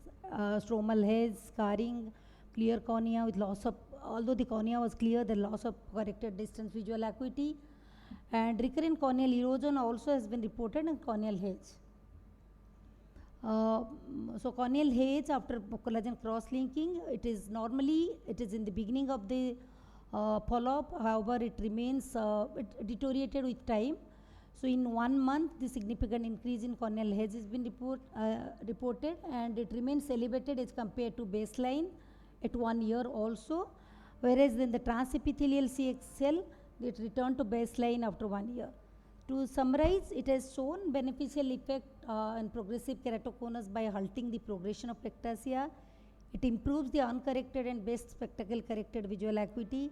stromal hairs, scarring, clear cornea with loss of, although the cornea was clear, the loss of corrected distance visual acuity, and recurrent corneal erosion also has been reported in corneal hedge. So corneal hedge after collagen cross-linking, it is normally, it is in the beginning of the follow-up, however it remains, it deteriorated with time. So in 1 month, the significant increase in corneal hedge has been reported, and it remains elevated as compared to baseline at 1 year also, whereas in the transepithelial CXL, it returned to baseline after 1 year. To summarize, it has shown beneficial effect in progressive keratoconus by halting the progression of ectasia. It improves the uncorrected and best spectacle corrected visual acuity.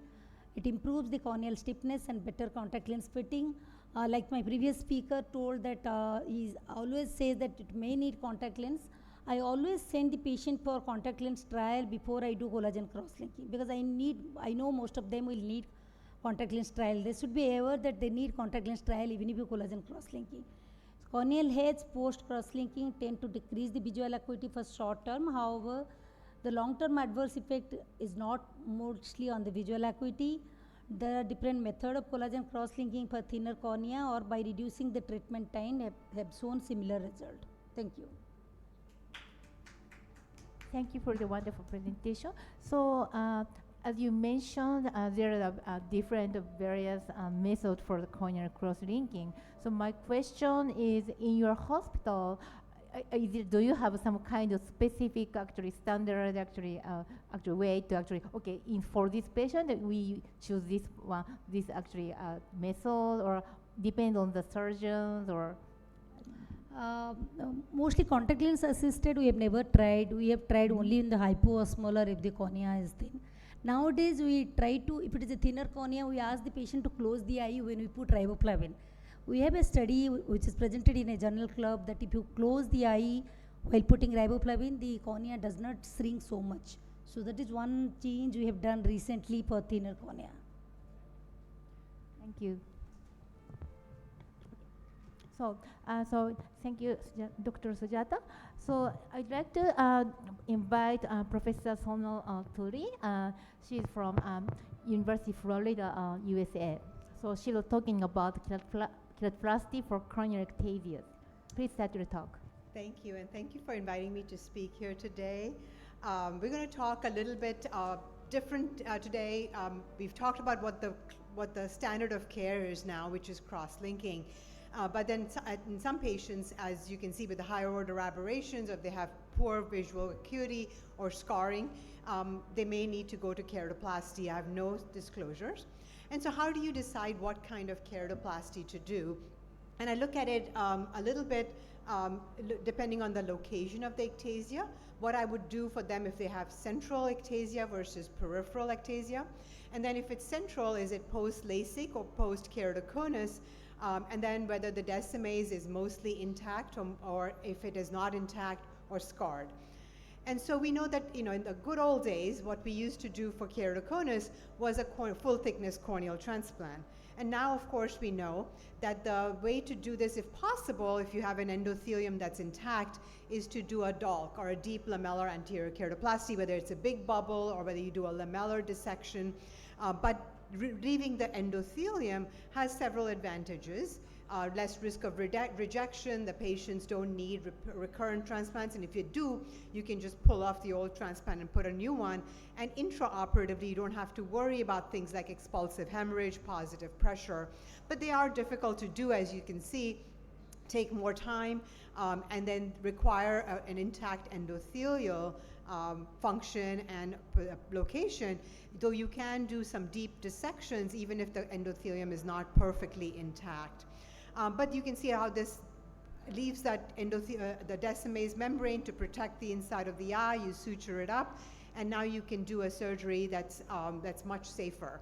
It improves the corneal stiffness and better contact lens fitting. Like my previous speaker told that he always says that it may need contact lens. I always send the patient for contact lens trial before I do collagen cross-linking, because I know most of them will need contact lens trial. They should be aware that they need contact lens trial even if you collagen cross-linking. Corneal heads post cross-linking tend to decrease the visual acuity for short term. However, the long-term adverse effect is not mostly on the visual acuity. There are different methods of collagen cross-linking for thinner cornea or by reducing the treatment time have shown similar result. Thank you. Thank you for the wonderful presentation. So, as you mentioned, there are different various methods for the corneal cross-linking. So my question is, in your hospital, do you have some kind of specific standard way to for this patient we choose this one, this method, or depend on the surgeons, or? Mostly contact lens assisted we have never tried. We have tried only in the hypoosmolar if the cornea is thin. Nowadays we try to, if it is a thinner cornea, we ask the patient to close the eye when we put riboflavin. We have a study which is presented in a journal club that if you close the eye while putting riboflavin, the cornea does not shrink so much. So that is one change we have done recently for thinner cornea. Thank you. So, thank you, Dr. Sujata. So I'd like to invite Professor Sonal Turi. She's from University of Florida, USA. So she was talking about keratoplasty for corneal ectasias. Please start your talk. Thank you, and thank you for inviting me to speak here today. We're going to talk a little bit different today. We've talked about what the standard of care is now, which is cross-linking. But then in some patients, as you can see with the higher order aberrations, if they have poor visual acuity or scarring, they may need to go to keratoplasty. I have no disclosures. And so how do you decide what kind of keratoplasty to do? And I look at it a little bit depending on the location of the ectasia, what I would do for them if they have central ectasia versus peripheral ectasia. And then if it's central, is it post-LASIK or post-keratoconus? And then whether the decimase is mostly intact or if it is not intact or scarred. And so we know that, in the good old days, what we used to do for keratoconus was a full thickness corneal transplant. And now, of course, we know that the way to do this, if possible, if you have an endothelium that's intact, is to do a DALK, or a deep lamellar anterior keratoplasty, whether it's a big bubble or whether you do a lamellar dissection. But relieving the endothelium has several advantages. Less risk of rejection, the patients don't need recurrent transplants, and if you do, you can just pull off the old transplant and put a new one. And intraoperatively, you don't have to worry about things like expulsive hemorrhage, positive pressure, but they are difficult to do, as you can see, take more time, and then require an intact endothelial function and location, though you can do some deep dissections even if the endothelium is not perfectly intact. But you can see how this leaves that the Descemet's membrane to protect the inside of the eye. You suture it up, and now you can do a surgery that's much safer.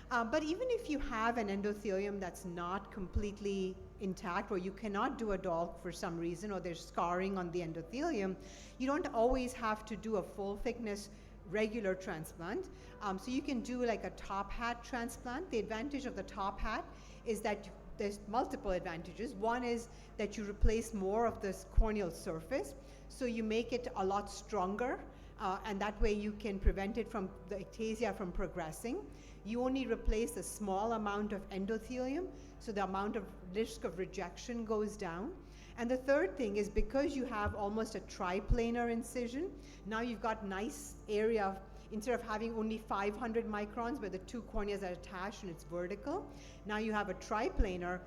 But even if you have an endothelium that's not completely intact, or you cannot do a DOLC for some reason, or there's scarring on the endothelium, you don't always have to do a full thickness regular transplant. So you can do like a top hat transplant. The advantage of the top hat is that there's multiple advantages. One is that you replace more of this corneal surface, so you make it a lot stronger, and that way you can prevent it from the ectasia from progressing. You only replace a small amount of endothelium, so the amount of risk of rejection goes down. And the third thing is, because you have almost a triplanar incision, now you've got nice area. Instead of having only 500 microns where the two corneas are attached and it's vertical, now you have a triplanar,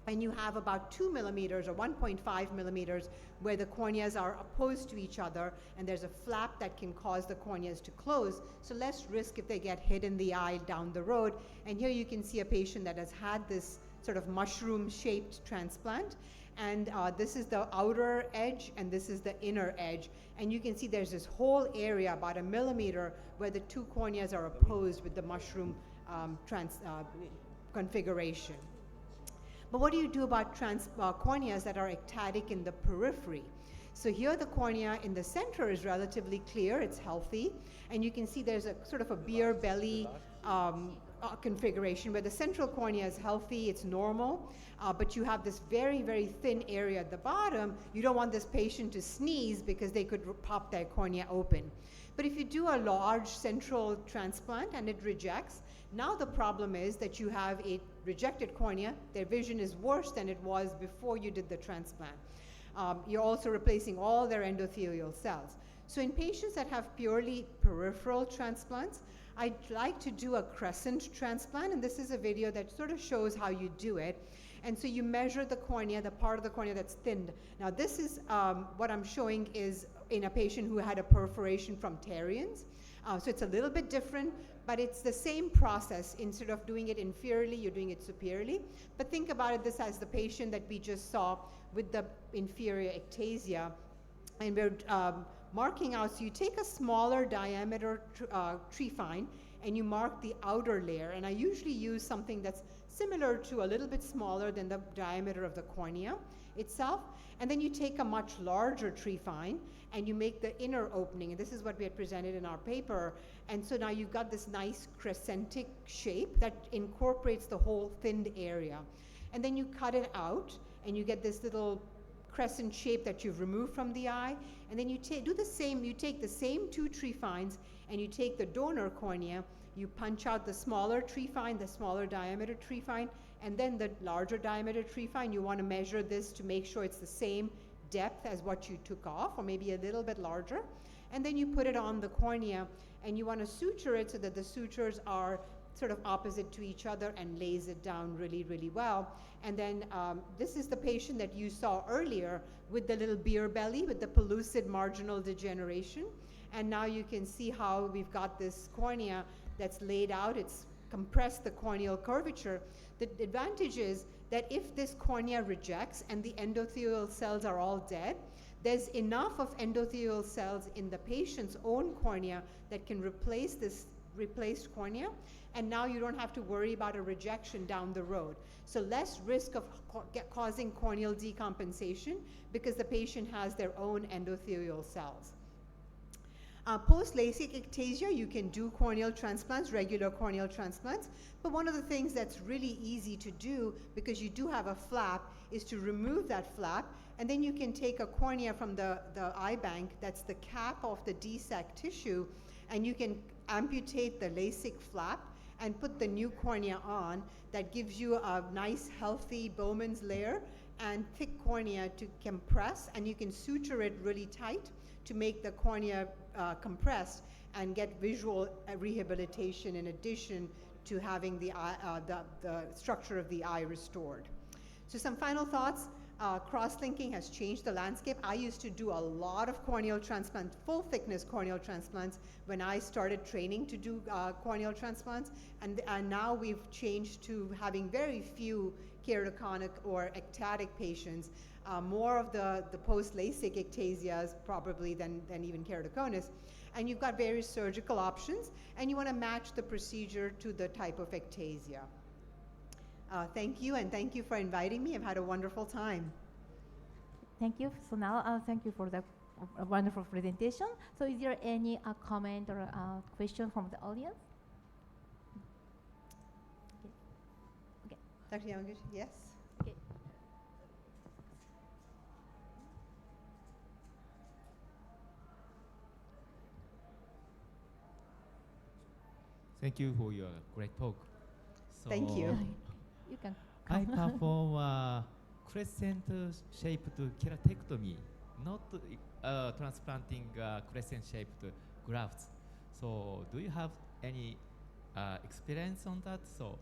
and you have about 2 millimeters or 1.5 millimeters where the corneas are opposed to each other, and there's a flap that can cause the corneas to close, so less risk if they get hit in the eye down the road. And here you can see a patient that has had this sort of mushroom-shaped transplant, and this is the outer edge and this is the inner edge, and you can see there's this whole area about 1 millimeter where the two corneas are opposed with the mushroom configuration. But what do you do about corneas that are ectatic in the periphery? So here the cornea in the center is relatively clear, it's healthy, and you can see there's a sort of a beer belly configuration where the central cornea is healthy, it's normal, but you have this very, very thin area at the bottom. You don't want this patient to sneeze because they could pop their cornea open. But if you do a large central transplant and it rejects, now the problem is that you have a rejected cornea, their vision is worse than it was before you did the transplant. You're also replacing all their endothelial cells. So in patients that have purely peripheral transplants, I'd like to do a crescent transplant, and this is a video that sort of shows how you do it. And so you measure the cornea, the part of the cornea that's thinned. Now this is what I'm showing is in a patient who had a perforation from Terriens. So it's a little bit different, but it's the same process. Instead of doing it inferiorly, you're doing it superiorly. But think about it this as the patient that we just saw with the inferior ectasia. And we're marking out, so you take a smaller diameter trephine and you mark the outer layer. And I usually use something that's similar to a little bit smaller than the diameter of the cornea itself. And then you take a much larger trephine and you make the inner opening. And this is what we had presented in our paper. And so now you've got this nice crescentic shape that incorporates the whole thinned area. And then you cut it out and you get this little crescent shape that you've removed from the eye. And then you do the same, you take the same two trephines and you take the donor cornea, you punch out the smaller trephine, the smaller diameter trephine, and then the larger diameter trephine. You want to measure this to make sure it's the same depth as what you took off, or maybe a little bit larger. And then you put it on the cornea and you want to suture it so that the sutures are sort of opposite to each other and lays it down really, really well. And then this is the patient that you saw earlier with the little beer belly with the pellucid marginal degeneration. And now you can see how we've got this cornea that's laid out. It's compressed the corneal curvature. The advantage is that if this cornea rejects and the endothelial cells are all dead, there's enough of endothelial cells in the patient's own cornea that can replace this replaced cornea, and now you don't have to worry about a rejection down the road. So less risk of causing corneal decompensation because the patient has their own endothelial cells. Post-LASIK ectasia, you can do corneal transplants, regular corneal transplants, but one of the things that's really easy to do, because you do have a flap, is to remove that flap, and then you can take a cornea from the eye bank, that's the cap of the DSAC tissue, and you can amputate the LASIK flap, and put the new cornea on that gives you a nice healthy Bowman's layer and thick cornea to compress, and you can suture it really tight to make the cornea compressed and get visual rehabilitation in addition to having the structure of the eye restored. So some final thoughts. Cross-linking has changed the landscape. I used to do a lot of corneal transplants, full thickness corneal transplants, when I started training to do corneal transplants. And now we've changed to having very few keratoconic or ectatic patients, more of the post-LASIK ectasias probably than even keratoconus. And you've got various surgical options, and you want to match the procedure to the type of ectasia. Thank you, and thank you for inviting me. I've had a wonderful time. Thank you. So now, thank you for the wonderful presentation. So is there any comment or question from the audience? Okay. Dr. Yamaguchi, yes? Okay. Thank you for your great talk. So Thank you. You can I come. perform crescent-shaped keratectomy, not transplanting crescent-shaped grafts. So do you have any experience on that? So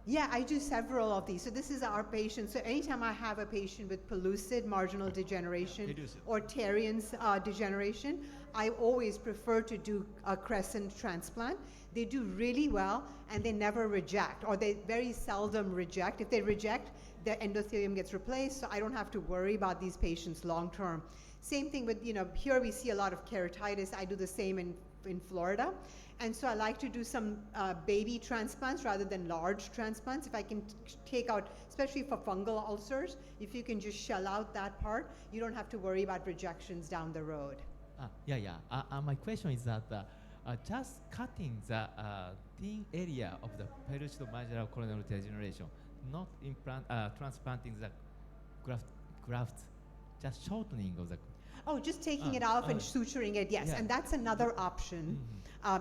Yeah, I do several of these. So this is our patient. So anytime I have a patient with pellucid marginal degeneration Pellucid. or Terrien's degeneration, I always prefer to do a crescent transplant. They do really well, and they never reject, or they very seldom reject. If they reject, their endothelium gets replaced, so I don't have to worry about these patients long term. Same thing with, here we see a lot of keratitis. I do the same in Florida. And so I like to do some baby transplants rather than large transplants. If I can take out, especially for fungal ulcers, if you can just shell out that part, you don't have to worry about rejections down the road. my question is that just cutting the thin area of the pellucid marginal coronal degeneration, not transplanting the graft, just shortening of the. Oh, just taking it off and suturing it, yes. Yeah. And that's another option,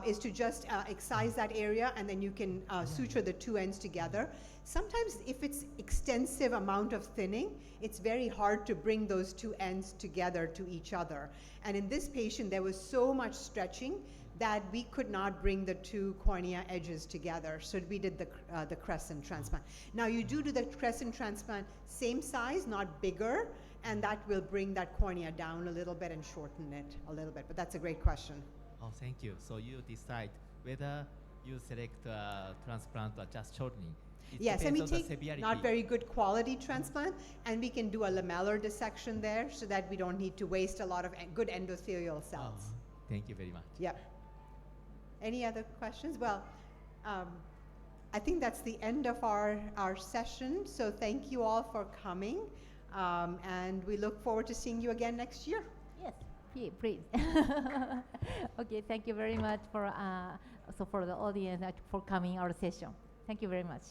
is to just excise that area, and then you can suture the two ends together. Sometimes if it's extensive amount of thinning, it's very hard to bring those two ends together to each other. And in this patient, there was so much stretching that we could not bring the two cornea edges together. So we did the crescent transplant. Now you do the crescent transplant, same size, not bigger, and that will bring that cornea down a little bit and shorten it a little bit. But that's a great question. Oh, thank you. So you decide whether you select transplant or just shortening. It Yes, and we depends on the take severity. not very good quality transplant, and we can do a lamellar dissection there so that we don't need to waste a lot of good endothelial cells. Thank you very much. Yep. Any other questions? Well, I think that's the end of our session. So thank you all for coming, and we look forward to seeing you again next year. Yes, please. Okay, thank you very much for the audience for coming our session. Thank you very much.